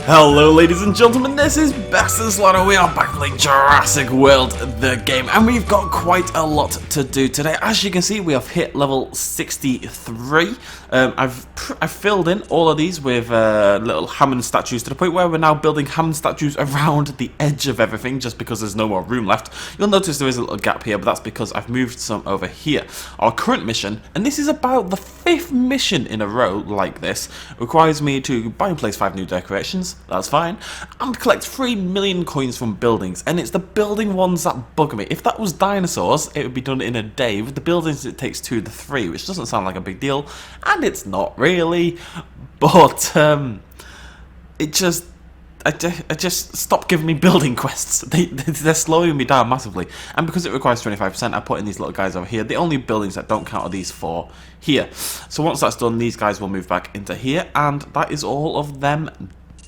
Hello ladies and gentlemen, this is BestInSlot and we are back playing Jurassic World, the game, and we've got quite a lot to do today. As you can see, we have hit level 63. I've filled in all of these with little Hammond statues to the point where we're now building Hammond statues around the edge of everything just because there's no more room left. You'll notice there is a little gap here, but that's because I've moved some over here. Our current mission, and this is about the 5th mission in a row like this, requires me to buy and place 5 new decorations. That's fine, and collect 3 million coins from buildings, and it's the building ones that bug me. If that was dinosaurs, it would be done in a day. With the buildings, it takes 2 to 3, which doesn't sound like a big deal, and it's not really, but I just stop giving me building quests. They're slowing me down massively, and because it requires 25%, I put in these little guys over here. The only buildings that don't count are these 4 here. So once that's done, these guys will move back into here, and that is all of them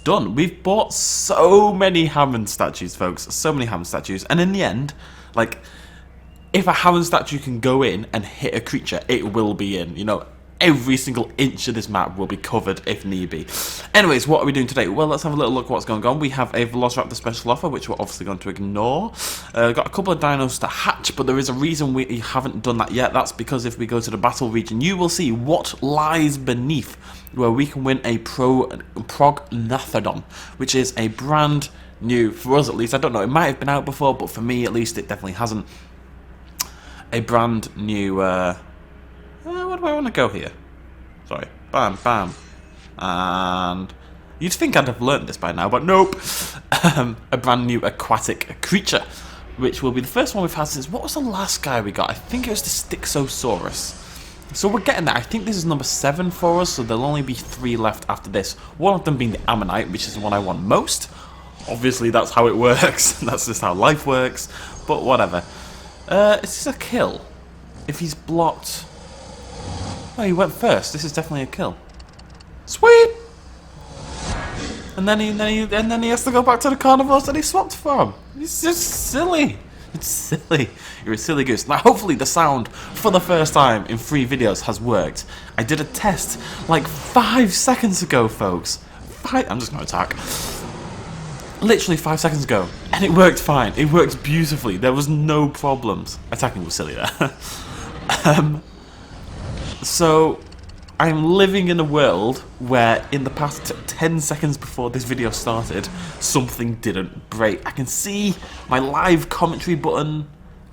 done. We've bought so many Hammond statues, folks, so many Hammond statues, and in the end, like, if a Hammond statue can go in and hit a creature, it will be in, you know. Every single inch of this map will be covered if need be. Anyways, what are we doing today? Well, let's have a little look at what's going on. We have a Velociraptor special offer, which we're obviously going to ignore. Got a couple of dinos to hatch, but there is a reason we haven't done that yet. That's because if we go to the battle region, you will see what lies beneath, where we can win a Prognathodon, which is a brand new, for us at least, I don't know, it might have been out before, but for me at least it definitely hasn't. A brand new, where do I want to go here? Sorry. Bam, bam. And you'd think I'd have learned this by now, but nope. A brand new aquatic creature, which will be the first one we've had since, what was the last guy we got? I think it was the Styxosaurus. So we're getting there. I think this is number 7 for us, so there'll only be 3 left after this. One of them being the Ammonite, which is the one I want most. Obviously, that's how it works. That's just how life works. But whatever. Is this a kill? If he's blocked... Oh, he went first. This is definitely a kill. Sweet! And then he has to go back to the carnivores that he swapped from. It's just silly. It's silly. You're a silly goose. Now, hopefully the sound, for the first time in 3 videos, has worked. I did a test like 5 seconds ago, folks. I'm just going to attack. Literally 5 seconds ago. And it worked fine. It worked beautifully. There was no problems. Attacking was silly there. So, I'm living in a world where in the past 10 seconds before this video started, something didn't break. I can see my live commentary button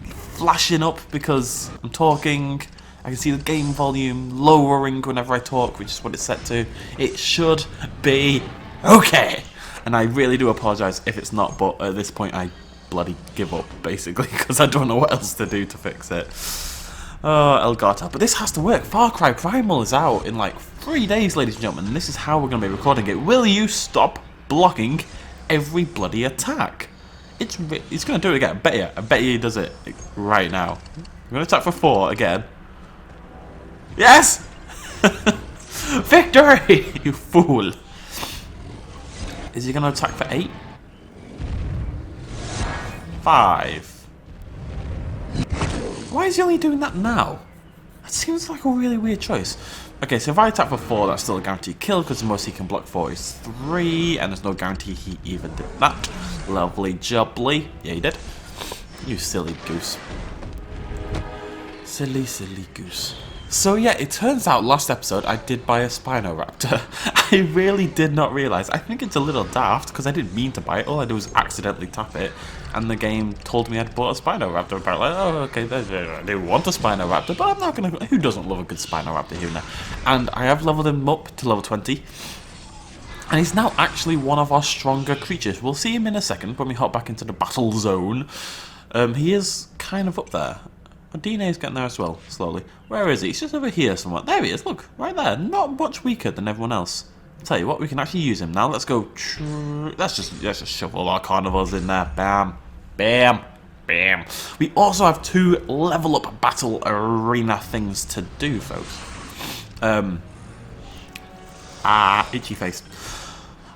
flashing up because I'm talking. I can see the game volume lowering whenever I talk, which is what it's set to. It should be okay. And I really do apologise if it's not, but at this point I bloody give up, basically, because I don't know what else to do to fix it. Oh, Elgato. But this has to work. Far Cry Primal is out in like 3 days, ladies and gentlemen. And this is how we're going to be recording it. Will you stop blocking every bloody attack? It's going to do it again. I bet you he does it right now. I'm going to attack for 4 again. Yes! Victory! You fool. Is he going to attack for 8? 5. Why is he only doing that now? That seems like a really weird choice. Okay, so if I attack for 4, that's still a guaranteed kill, because the most he can block for is 3, and there's no guarantee he even did that. Lovely jubbly. Yeah, he did. You silly goose. Silly, silly goose. So yeah, it turns out last episode I did buy a Spinoraptor. I really did not realise. I think it's a little daft because I didn't mean to buy it. All I did was accidentally tap it, and the game told me I'd bought a Spinoraptor. Apparently, oh okay, I do want a Spinoraptor, but I'm not gonna. Who doesn't love a good Spinoraptor here and there? And I have leveled him up to level 20, and he's now actually one of our stronger creatures. We'll see him in a second when we hop back into the battle zone. He is kind of up there. DNA's getting there as well, slowly. Where is he? He's just over here somewhere. There he is, look, right there. Not much weaker than everyone else. I'll tell you what, we can actually use him now. Let's go. Let's just shove all our carnivores in there. Bam, bam, bam. We also have 2 level up battle arena things to do, folks. Itchy face.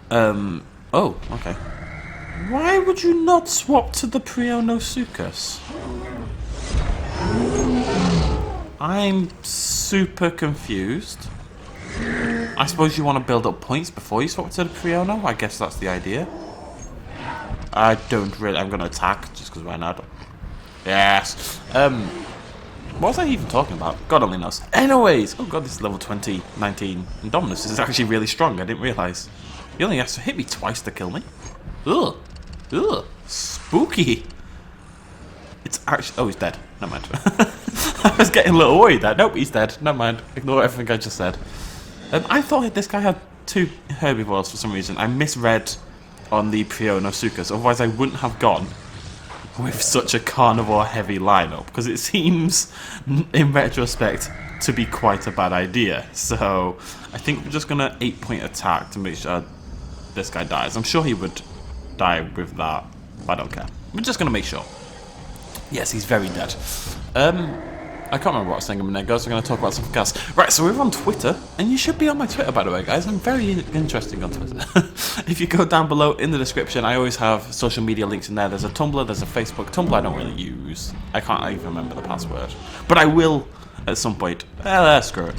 Oh, okay. Why would you not swap to the Prionosuchus? I'm super confused. I suppose you want to build up points before you swap to the pre-owner. I guess that's the idea. I don't really... I'm going to attack, just because why not? Yes. What was I even talking about? God only knows. Anyways. Oh god, this is level 20, 19. Indominus. This is actually really strong. I didn't realise. He only has to hit me twice to kill me. Ugh. Ugh. Spooky. It's actually... Oh, he's dead. Never mind. I was getting a little worried there. Nope, he's dead. Never mind. Ignore everything I just said. I thought this guy had 2 herbivores for some reason. I misread on the Prio Nosukas. Otherwise, I wouldn't have gone with such a carnivore-heavy lineup. Because it seems, in retrospect, to be quite a bad idea. So, I think we're just going to 8-point attack to make sure this guy dies. I'm sure he would die with that. But I don't care. We're just going to make sure. Yes, he's very dead. I can't remember what I was saying a minute ago, so we're going to talk about something else. Right, so we're on Twitter, and you should be on my Twitter, by the way, guys. I'm very interesting on Twitter. If you go down below in the description, I always have social media links in there. There's a Tumblr, there's a Facebook. Tumblr I don't really use. I can't even remember the password. But I will at some point. Screw it.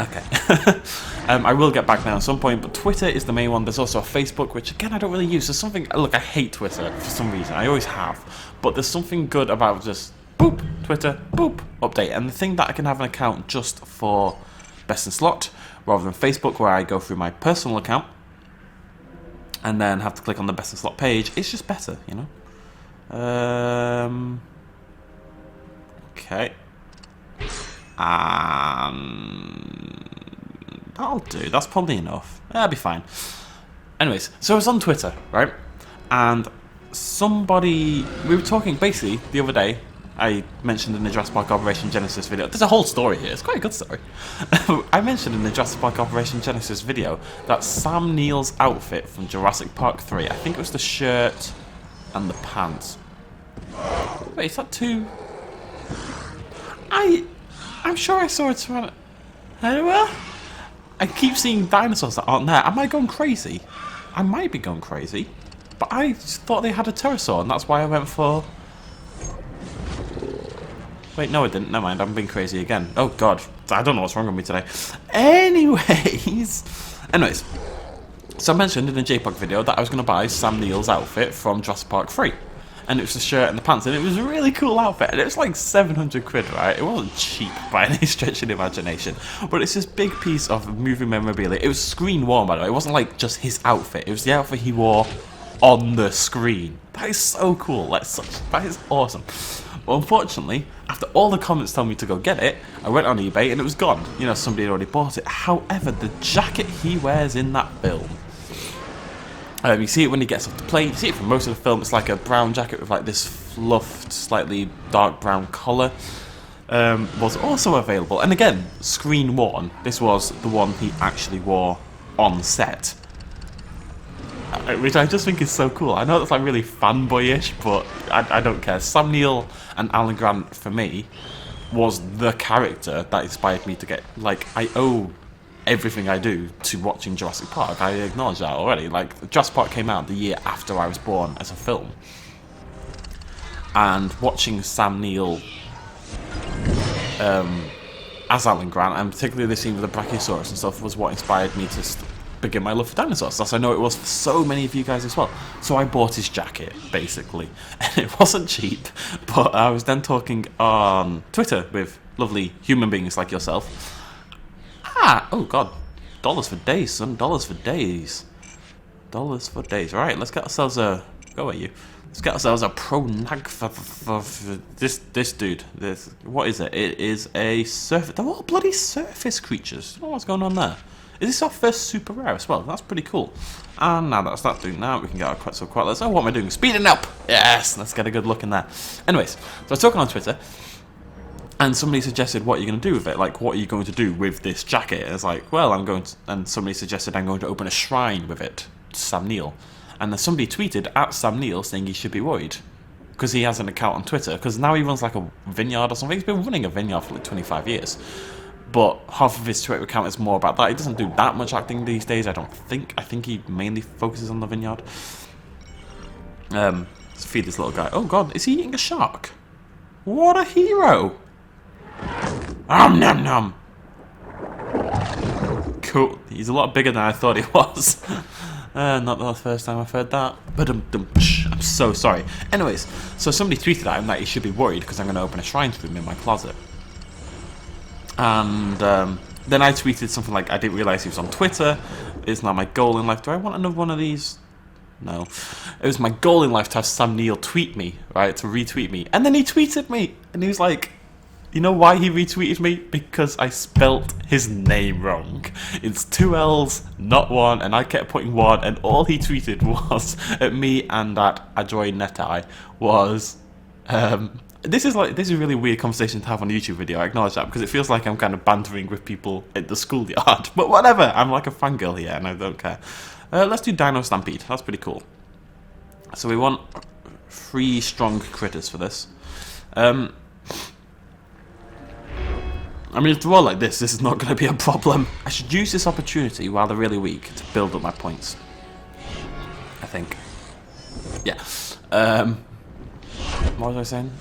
Okay. I will get back now at some point, but Twitter is the main one. There's also a Facebook, which again I don't really use. There's something... Look, I hate Twitter for some reason. I always have. But there's something good about just... Boop, Twitter, boop, update. And the thing that I can have an account just for BestInSlot, rather than Facebook, where I go through my personal account and then have to click on the BestInSlot page, it's just better, you know? Okay. That'll do. That's probably enough. That'll be fine. Anyways, so I was on Twitter, right? And somebody... We were talking, basically, the other day, I mentioned in the Jurassic Park Operation Genesis video... There's a whole story here. It's quite a good story. I mentioned in the Jurassic Park Operation Genesis video that Sam Neill's outfit from Jurassic Park 3, I think it was the shirt and the pants. Wait, is that 2? I'm sure I saw it around... Anywhere? I keep seeing dinosaurs that aren't there. Am I going crazy? I might be going crazy. But I just thought they had a pterosaur, and that's why I went for... Wait, no I didn't. Never mind, I'm being crazy again. Oh god, I don't know what's wrong with me today. Anyways, so I mentioned in the JPOG video that I was going to buy Sam Neill's outfit from Jurassic Park 3. And it was the shirt and the pants, and it was a really cool outfit, and it was like 700 quid, right? It wasn't cheap by any stretch of the imagination, but it's this big piece of movie memorabilia. It was screen worn, by the way. It wasn't like just his outfit. It was the outfit he wore on the screen. That is so cool. That is awesome. But unfortunately, after all the comments told me to go get it, I went on eBay and it was gone. You know, somebody had already bought it. However, the jacket he wears in that film, you see it when he gets off the plane, you see it for most of the film. It's like a brown jacket with like this fluffed, slightly dark brown collar. Was also available. And again, screen worn. This was the one he actually wore on set. Which I just think is so cool. I know that's like really fanboyish, but I don't care. Sam Neill and Alan Grant, for me, was the character that inspired me to get... Like, I owe everything I do to watching Jurassic Park. I acknowledge that already. Like, Jurassic Park came out the year after I was born as a film. And watching Sam Neill as Alan Grant, and particularly the scene with the Brachiosaurus and stuff, was what inspired me to begin my love for dinosaurs. As I know it was for so many of you guys as well. So I bought his jacket, basically. And it wasn't cheap, but I was then talking on Twitter with lovely human beings like yourself. Oh god, dollars for days, son, dollars for days. Dollars for days. Right, let's get ourselves a... Go at you. Let's get ourselves a pro nag for this dude. What is it? It is a surface... They're all bloody surface creatures. I don't know what's going on there. Is this our first super rare as well? That's pretty cool. And now that's that doing that, we can get our Quetzalcoatlus. Oh, what am I doing? Speeding up! Yes! Let's get a good look in there. Anyways, so I was talking on Twitter, and somebody suggested, what are you going to do with it? Like, what are you going to do with this jacket? And it's like, well, I'm going to... And somebody suggested I'm going to open a shrine with it, to Sam Neill. And then somebody tweeted at Sam Neill saying he should be worried. Because he has an account on Twitter. Because now he runs like a vineyard or something. He's been running a vineyard for like 25 years. But half of his Twitter account is more about that. He doesn't do that much acting these days, I don't think. I think he mainly focuses on the vineyard. Let's feed this little guy. Oh god, is he eating a shark? What a hero! Nom nom nom! cool. He's a lot bigger than I thought he was. Not the first time I've heard that. But I'm so sorry. Anyways, so somebody tweeted at him that he should be worried because I'm going to open a shrine to him in my closet. And then I tweeted something like, I didn't realise he was on Twitter. It's not my goal in life. Do I want another one of these? No. It was my goal in life to have Sam Neill tweet me, right? To retweet me. And then he tweeted me. And he was like, you know why he retweeted me? Because I spelt his name wrong. It's 2 L's, not 1, and I kept putting 1, and all he tweeted was at me and at AjoyNetai was, this is a really weird conversation to have on a YouTube video, I acknowledge that, because it feels like I'm kind of bantering with people at the schoolyard. But whatever, I'm like a fangirl here, and I don't care. Let's do Dino Stampede, that's pretty cool. So we want 3 strong critters for this. I mean, if they're all like this is not going to be a problem. I should use this opportunity while they're really weak to build up my points. I think. Yeah. What was I saying?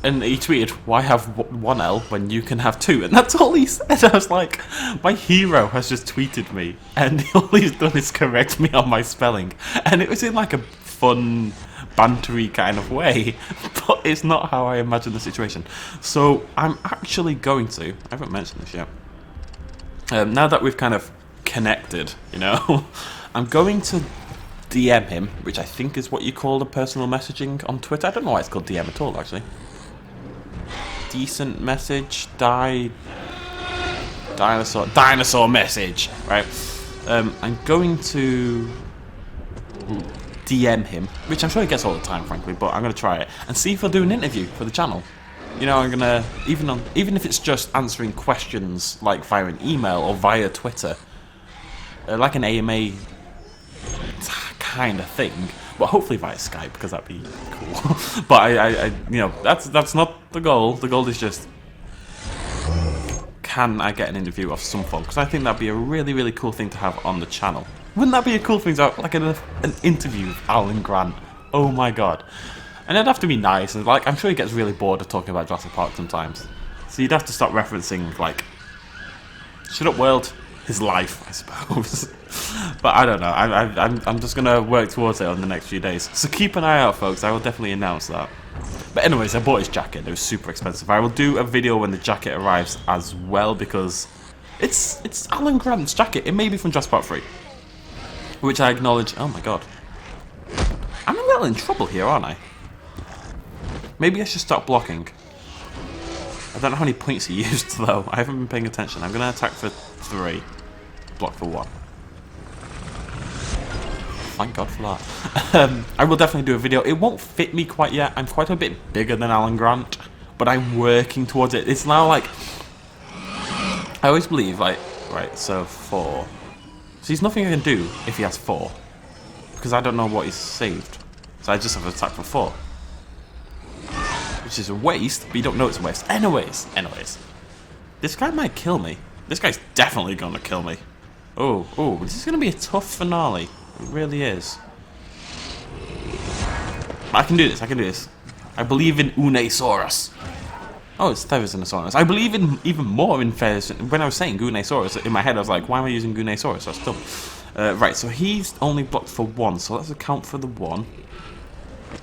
And he tweeted, why have 1 L when you can have 2? And that's all he said. I was like, my hero has just tweeted me. And all he's done is correct me on my spelling. And it was in like a fun, bantery kind of way. But it's not how I imagine the situation. So I'm actually going to, I haven't mentioned this yet. Now that we've kind of connected, you know, I'm going to DM him, which I think is what you call the personal messaging on Twitter. I don't know why it's called DM at all, actually. Decent message, dinosaur message, right? I'm going to DM him, which I'm sure he gets all the time, frankly, but I'm going to try it and see if he'll do an interview for the channel. You know, I'm gonna even if it's just answering questions like via an email or via Twitter, like an AMA kind of thing. But hopefully via Skype, because that'd be cool. But I you know, that's not the goal. The goal is just, can I get an interview of some form? Because I think that'd be a really, really cool thing to have on the channel. Wouldn't that be a cool thing to have, like an interview with Alan Grant? Oh my god. And it'd have to be nice, and like, I'm sure he gets really bored of talking about Jurassic Park sometimes. So you'd have to stop referencing, like, Shut Up World, his life, I suppose. But I don't know, I'm just going to work towards it on the next few days. So keep an eye out, folks, I will definitely announce that. But anyways, I bought his jacket, it was super expensive. I will do a video when the jacket arrives as well, because it's Alan Grant's jacket. It may be from Jurassic Park 3. Which I acknowledge, oh my god. I'm a little in trouble here, aren't I? Maybe I should stop blocking. I don't know how many points he used, though. I haven't been paying attention. I'm going to attack for 3. Block for 1. Thank God for that. I will definitely do a video. It won't fit me quite yet. I'm quite a bit bigger than Alan Grant. But I'm working towards it. It's now like... I always believe, like... Right, so 4. So there's nothing I can do if he has 4. Because I don't know what he's saved. So I just have to attack for 4. Which is a waste, but you don't know it's a waste. Anyways. This guy might kill me. This guy's definitely gonna kill me. Oh, this is gonna be a tough finale. It really is. But I can do this, I believe in Unesaurus. Oh, it's Therizinosaurus. I believe in even more in Therizinosaurus. When I was saying Gunesaurus, in my head I was like, why am I using Gunesaurus? That's dumb. Right, so he's only blocked for 1, so let's account for the 1.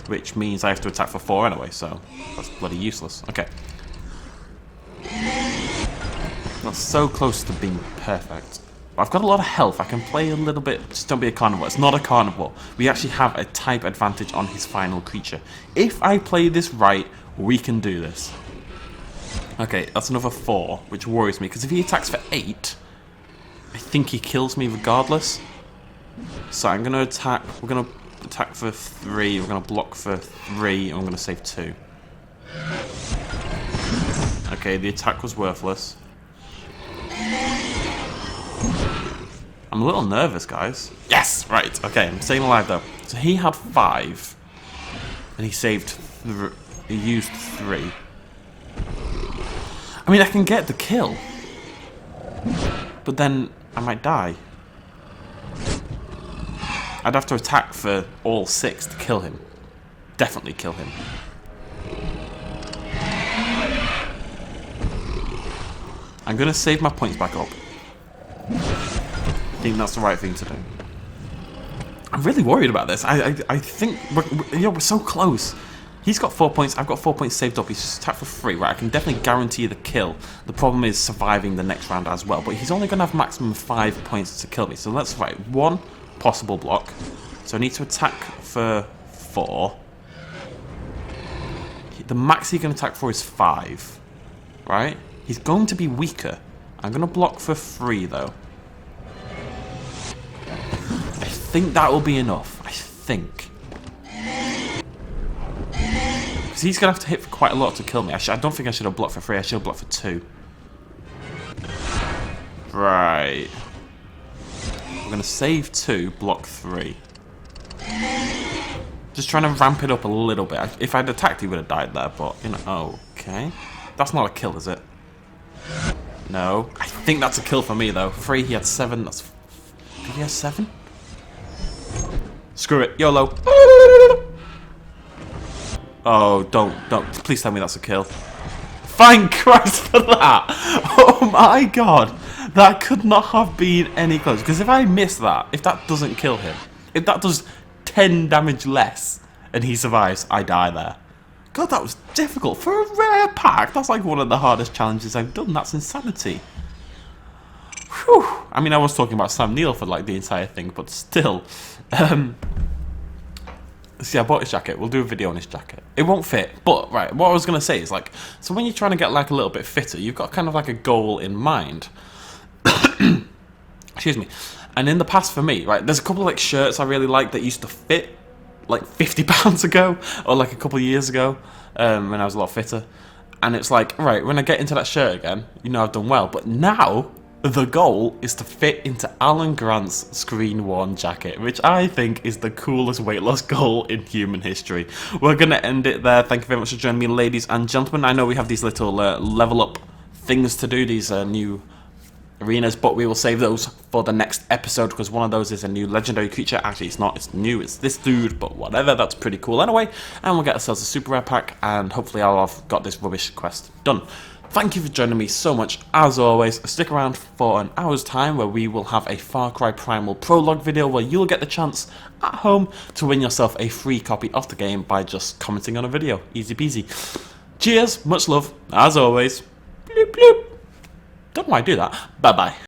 Which means I have to attack for 4 anyway, so that's bloody useless. Okay. That's so close to being perfect. I've got a lot of health. I can play a little bit. Just don't be a carnivore. It's not a carnivore. We actually have a type advantage on his final creature. If I play this right, we can do this. Okay, that's another 4, which worries me, because if he attacks for 8, I think he kills me regardless. So I'm going to attack. We're going to attack for 3, we're going to block for 3, and we're going to save 2. Okay, the attack was worthless. I'm a little nervous, guys. Yes! Right, okay, I'm staying alive though. So he had 5, and he saved he used 3. I mean, I can get the kill, but then I might die. I'd have to attack for all 6 to kill him. Definitely kill him. I'm going to save my points back up. think that's the right thing to do. I'm really worried about this. I think we're so close. He's got 4 points. I've got 4 points saved up. He's just attacked for 3. Right, I can definitely guarantee the kill. The problem is surviving the next round as well. But he's only going to have maximum 5 points to kill me. So let's write 1 possible block. So I need to attack for 4. The max he can attack for is 5. Right? He's going to be weaker. I'm going to block for 3 though. I think that will be enough. I think. Because he's going to have to hit for quite a lot to kill me. I don't think I should have blocked for 3. I should have blocked for 2. Right. We're going to save 2, block 3. Just trying to ramp it up a little bit. If I'd attacked, he would have died there, but, you know, okay. That's not a kill, is it? No. I think that's a kill for me, though. 3, he had 7. That's... Did he have 7? Screw it. YOLO. Oh, don't. Please tell me that's a kill. Thank Christ for that. Oh my god. That could not have been any close. Because if I miss that, if that doesn't kill him, if that does 10 damage less and he survives, I die there. God, that was difficult. For a rare pack, that's like one of the hardest challenges I've done. That's insanity. Whew. I mean, I was talking about Sam Neill for like the entire thing, but still. See, I bought his jacket. We'll do a video on his jacket. It won't fit, but right, what I was going to say is like, so when you're trying to get like a little bit fitter, you've got kind of like a goal in mind. Excuse me. And in the past for me, right, there's a couple of like shirts I really like that used to fit like £50 ago or like a couple of years ago when I was a lot fitter. And it's like, right, when I get into that shirt again, you know I've done well. But now the goal is to fit into Alan Grant's screen worn jacket, which I think is the coolest weight loss goal in human history. We're going to end it there. Thank you very much for joining me, ladies and gentlemen. I know we have these little level up things to do, these new arenas, but we will save those for the next episode because one of those is a new legendary creature. Actually, it's not, it's new, it's this dude, but whatever, that's pretty cool anyway. And we'll get ourselves a super rare pack, and hopefully I'll have got this rubbish quest done. Thank you for joining me so much. As always, stick around for an hour's time where we will have a Far Cry Primal prologue video where you'll get the chance at home to win yourself a free copy of the game by just commenting on a video. Easy peasy. Cheers, much love, as always. Bloop, bloop. Don't know why I do that. Bye bye.